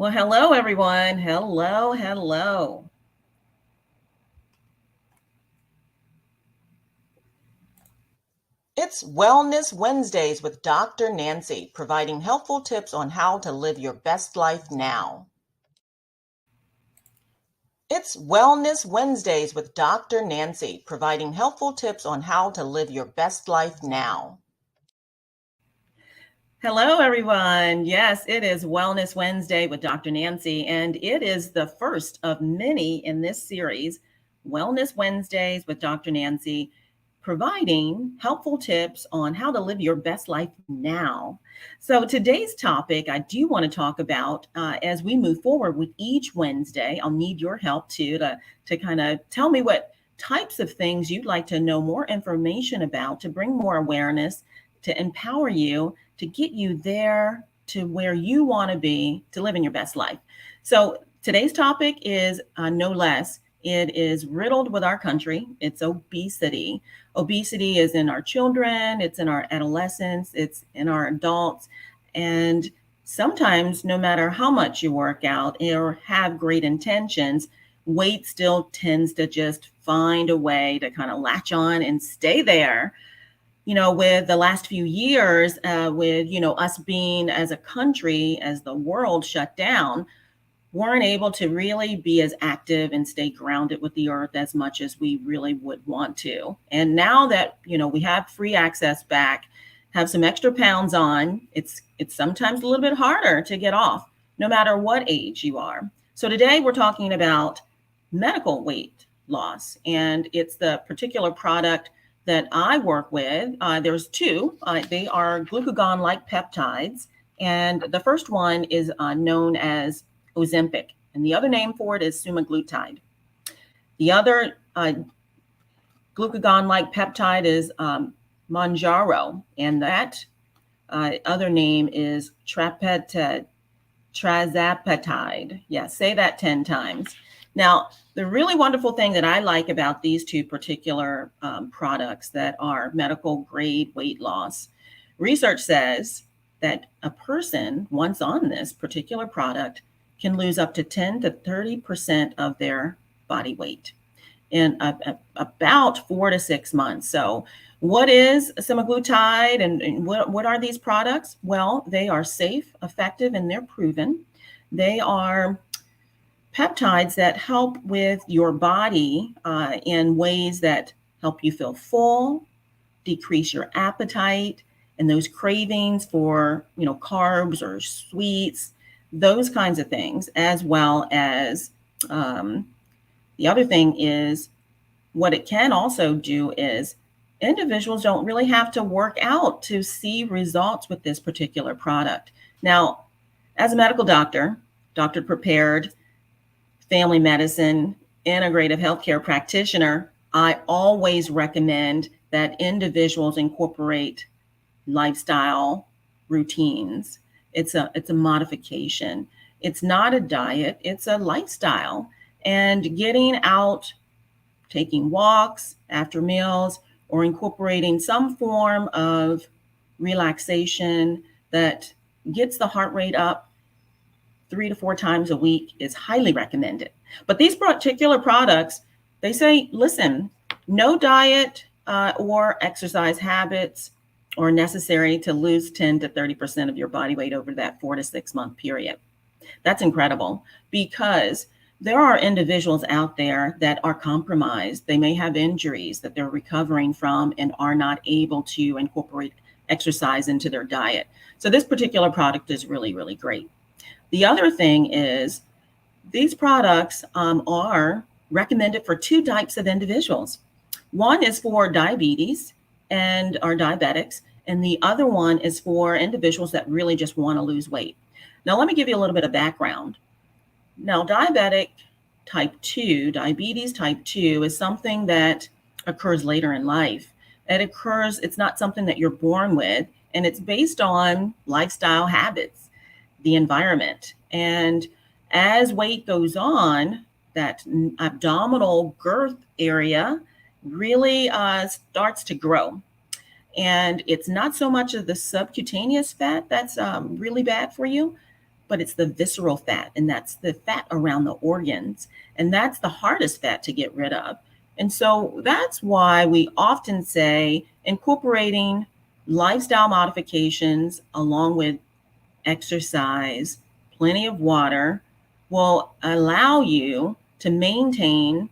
Well, hello, everyone. Hello. It's Wellness Wednesdays with Dr. Nancy, providing helpful tips on how to live your best life now. It's Wellness Wednesdays with Dr. Nancy, providing helpful tips on how to live your best life now. Hello, everyone. Yes, it is Wellness Wednesday with Dr. Nancy, and it is the first of many in this series, Wellness Wednesdays with Dr. Nancy, providing helpful tips on how to live your best life now. So, today's topic I do want to talk about as we move forward with each Wednesday. I'll need your help too to kind of tell me what types of things you'd like to know more information about to bring more awareness, to empower you, to get you there to where you want to be to live in your best life. So today's topic is no less. It is riddled with our country. It's obesity. Obesity is in our children, it's in our adolescents, it's in our adults. And sometimes, no matter how much you work out or have great intentions, weight still tends to just find a way to kind of latch on and stay there. With the last few years, with, us being as a country, as the world shut down, weren't able to really be as active and stay grounded with the earth as much as we really would want to. And now that, we have free access back, have some extra pounds on, it's sometimes a little bit harder to get off, no matter what age you are. So today we're talking about medical weight loss, and it's the particular product that I work with. There's two. They are glucagon-like peptides, and the first one is known as Ozempic, and the other name for it is Semaglutide. The other glucagon-like peptide is Manjaro, and that other name is trazapatide. Yeah, say that 10 times. Now, the really wonderful thing that I like about these two particular products that are medical grade weight loss, research says that a person, once on this particular product, can lose up to 10 to 30% of their body weight in about 4 to 6 months. So what is semaglutide and what are these products? Well, they are safe, effective, and they're proven. They are peptides that help with your body in ways that help you feel full, decrease your appetite, and those cravings for, carbs or sweets, those kinds of things, as well as the other thing is what it can also do is individuals don't really have to work out to see results with this particular product. Now, as a medical doctor prepared, family medicine, integrative healthcare practitioner, I always recommend that individuals incorporate lifestyle routines. It's a modification. It's not a diet, it's a lifestyle. And getting out, taking walks after meals, or incorporating some form of relaxation that gets the heart rate up 3 to 4 times a week is highly recommended. But these particular products, they say, listen, no diet or exercise habits are necessary to lose 10 to 30% of your body weight over that 4 to 6 month period. That's incredible because there are individuals out there that are compromised. They may have injuries that they're recovering from and are not able to incorporate exercise into their diet. So this particular product is really, really great. The other thing is these products are recommended for two types of individuals. One is for diabetes and are diabetics, and the other one is for individuals that really just want to lose weight. Now, let me give you a little bit of background. Now, diabetes type 2 is something that occurs later in life. It's not something that you're born with, and it's based on lifestyle habits, the environment. And as weight goes on, that abdominal girth area really starts to grow. And it's not so much of the subcutaneous fat that's really bad for you, but it's the visceral fat, and that's the fat around the organs. And that's the hardest fat to get rid of. And so that's why we often say incorporating lifestyle modifications along with exercise, plenty of water will allow you to maintain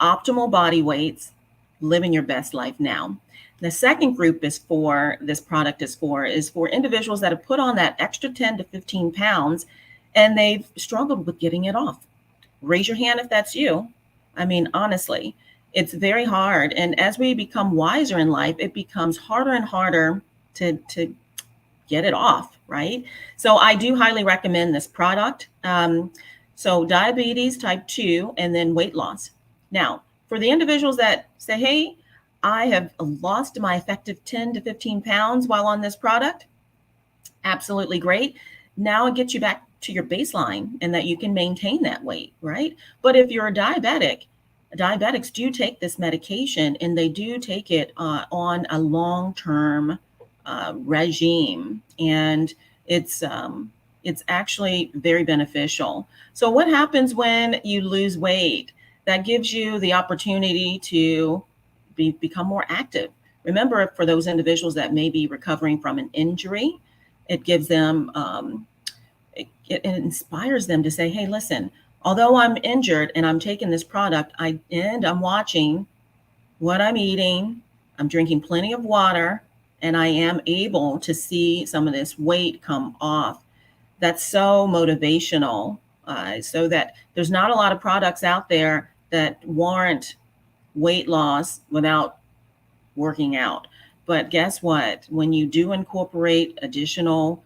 optimal body weights, living your best life now. The second group is for this product is for individuals that have put on that extra 10 to 15 pounds and they've struggled with getting it off. Raise your hand if that's you. I mean, honestly, it's very hard. And as we become wiser in life, it becomes harder and harder to get it off, right? So I do highly recommend this product. So diabetes type 2 and then weight loss. Now, for the individuals that say, hey, I have lost my effective 10 to 15 pounds while on this product, absolutely great. Now it gets you back to your baseline and that you can maintain that weight, right? But if you're a diabetic, diabetics do take this medication and they do take it on a long-term regime, and it's actually very beneficial. So what happens when you lose weight? That gives you the opportunity to become more active. Remember, for those individuals that may be recovering from an injury, it gives them, it inspires them to say, hey, listen, although I'm injured and I'm taking this product, I'm watching what I'm eating, I'm drinking plenty of water, and I am able to see some of this weight come off. That's so motivational. So that there's not a lot of products out there that warrant weight loss without working out. But guess what? When you do incorporate additional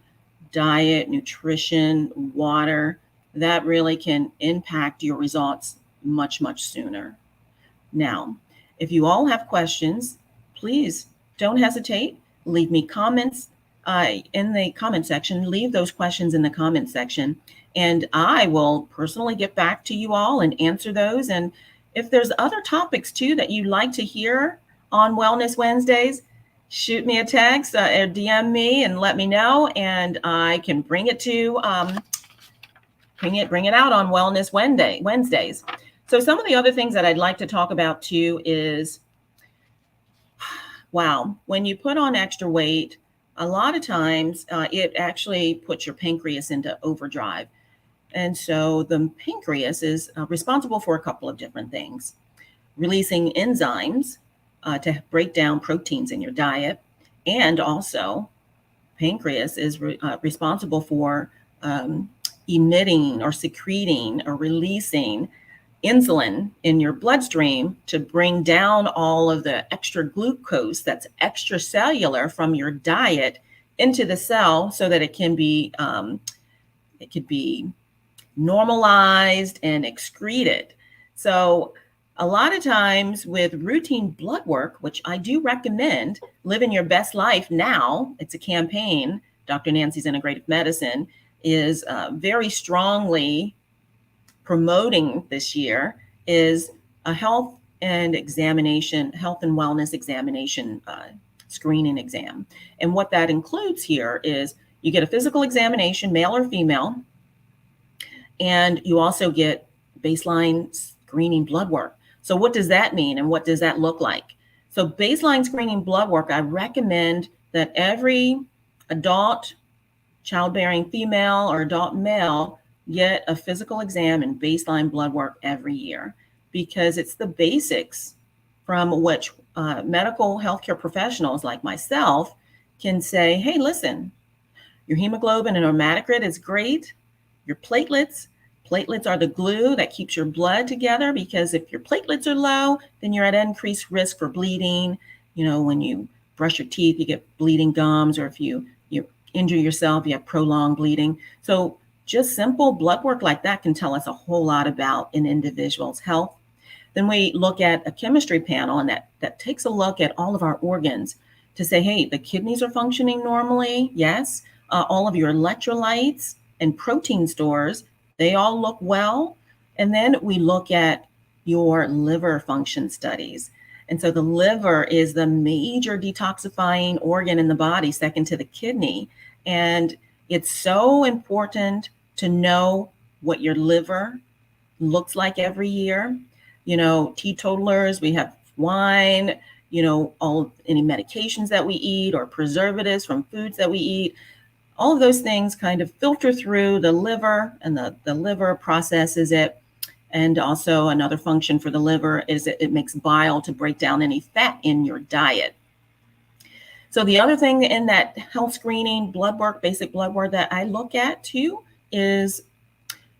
diet, nutrition, water, that really can impact your results much, much sooner. Now, if you all have questions, please don't hesitate. Leave me comments in the comment section. Leave those questions in the comment section, and I will personally get back to you all and answer those. And if there's other topics too that you'd like to hear on Wellness Wednesdays, shoot me a text or DM me and let me know, and I can bring it out on Wellness Wednesdays. So some of the other things that I'd like to talk about too is, wow, when you put on extra weight, a lot of times it actually puts your pancreas into overdrive. And so the pancreas is responsible for a couple of different things: releasing enzymes to break down proteins in your diet, and also pancreas is responsible for emitting or secreting or releasing insulin in your bloodstream to bring down all of the extra glucose that's extracellular from your diet into the cell so that it can be normalized and excreted. So a lot of times with routine blood work, which I do recommend, Living Your Best Life Now, it's a campaign, Dr. Nancy's Integrative Medicine is very strongly promoting this year, is a health and wellness examination screening exam. And what that includes here is you get a physical examination, male or female, and you also get baseline screening blood work. So what does that mean and what does that look like? So baseline screening blood work, I recommend that every adult childbearing female or adult male get a physical exam and baseline blood work every year, because it's the basics from which medical healthcare professionals like myself can say, hey, listen, your hemoglobin and hematocrit is great. Your platelets are the glue that keeps your blood together, because if your platelets are low, then you're at increased risk for bleeding. You know, when you brush your teeth, you get bleeding gums, or if you injure yourself, you have prolonged bleeding. So just simple blood work like that can tell us a whole lot about an individual's health. Then we look at a chemistry panel, and that takes a look at all of our organs to say, hey, the kidneys are functioning normally. Yes. All of your electrolytes and protein stores, they all look well. And then we look at your liver function studies. And so the liver is the major detoxifying organ in the body, second to the kidney. And it's so important to know what your liver looks like every year. Teetotalers, we have wine, any medications that we eat or preservatives from foods that we eat. All of those things kind of filter through the liver, and the liver processes it. And also another function for the liver is it makes bile to break down any fat in your diet. So the other thing in that health screening blood work, basic blood work that I look at too, is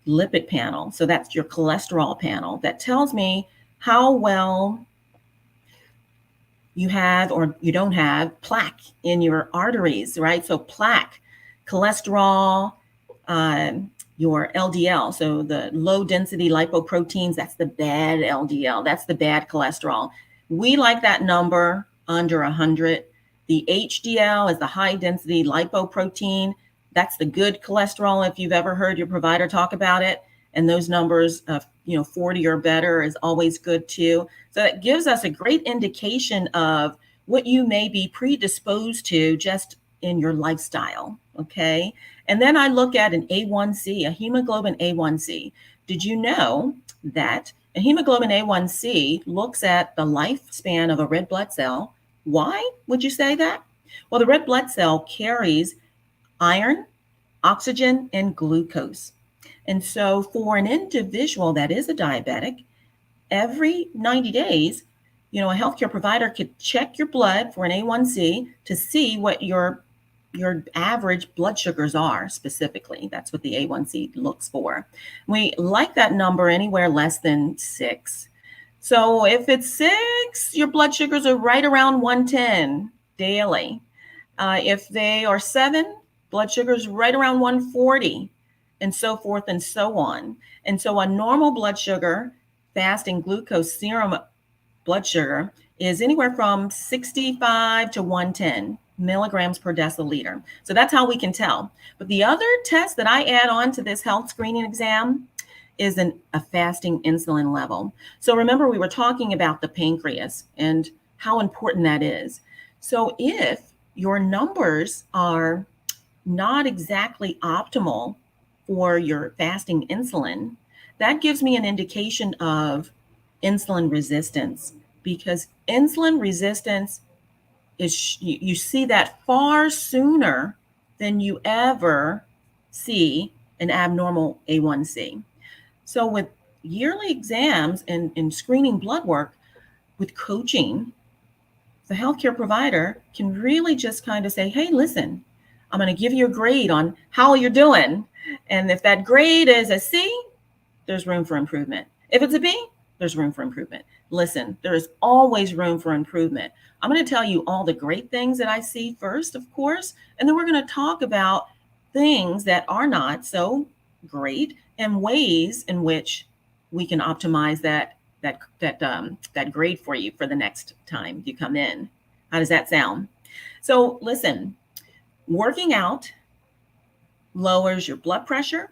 lipid panel. So that's your cholesterol panel that tells me how well you have or you don't have plaque in your arteries, right? So plaque, cholesterol, your LDL, so the low density lipoproteins, that's the bad LDL, that's the bad cholesterol. We like that number under 100. The HDL is the high density lipoprotein. That's the good cholesterol if you've ever heard your provider talk about it. And those numbers of 40 or better is always good too. So that gives us a great indication of what you may be predisposed to just in your lifestyle, okay? And then I look at an A1C, a hemoglobin A1C. Did you know that a hemoglobin A1C looks at the lifespan of a red blood cell? Why would you say that? Well, the red blood cell carries iron, oxygen, and glucose. And so for an individual that is a diabetic, every 90 days, a healthcare provider could check your blood for an A1C to see what your average blood sugars are specifically. That's what the A1C looks for. We like that number anywhere less than 6. So if it's 6, your blood sugars are right around 110 daily. If they are 7, blood sugars right around 140, and so forth and so on. And so a normal blood sugar, fasting glucose serum blood sugar, is anywhere from 65 to 110 milligrams per deciliter. So that's how we can tell. But the other test that I add on to this health screening exam is a fasting insulin level. So remember, we were talking about the pancreas and how important that is. So if your numbers are not exactly optimal for your fasting insulin, that gives me an indication of insulin resistance, because insulin resistance is, you see that far sooner than you ever see an abnormal A1C. So with yearly exams and screening blood work, with coaching, the healthcare provider can really just kind of say, hey, listen, I'm going to give you a grade on how you're doing. And if that grade is a C, there's room for improvement. If it's a B, there's room for improvement. Listen, there is always room for improvement. I'm going to tell you all the great things that I see first, of course, and then we're going to talk about things that are not so great and ways in which we can optimize that grade for you for the next time you come in. How does that sound? So listen, working out lowers your blood pressure.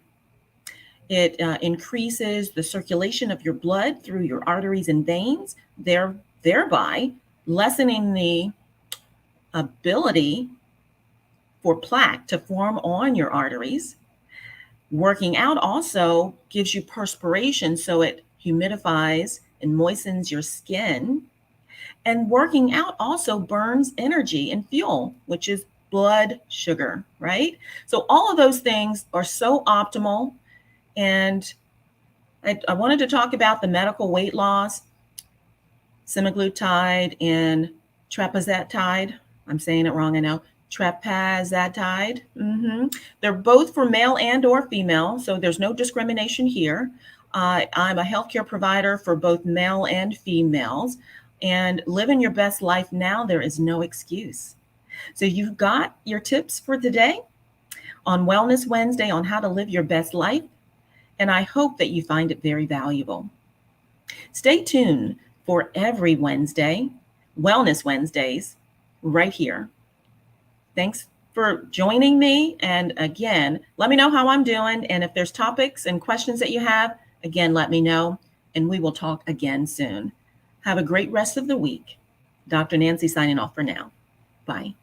It increases the circulation of your blood through your arteries and veins, thereby lessening the ability for plaque to form on your arteries. Working out also gives you perspiration, so it humidifies and moistens your skin. And working out also burns energy and fuel, which is blood sugar, right? So all of those things are so optimal. And I wanted to talk about the medical weight loss, semaglutide and trapeziatide. I'm saying it wrong, I know. Trapeziatide. They're both for male and or female, so there's no discrimination here. I'm a healthcare provider for both male and females, and living your best life now, there is no excuse. So you've got your tips for today on Wellness Wednesday on how to live your best life, and I hope that you find it very valuable. Stay tuned for every Wednesday, Wellness Wednesdays, right here. Thanks for joining me. And again, let me know how I'm doing. And if there's topics and questions that you have, again, let me know, and we will talk again soon. Have a great rest of the week. Dr. Nancy signing off for now. Bye.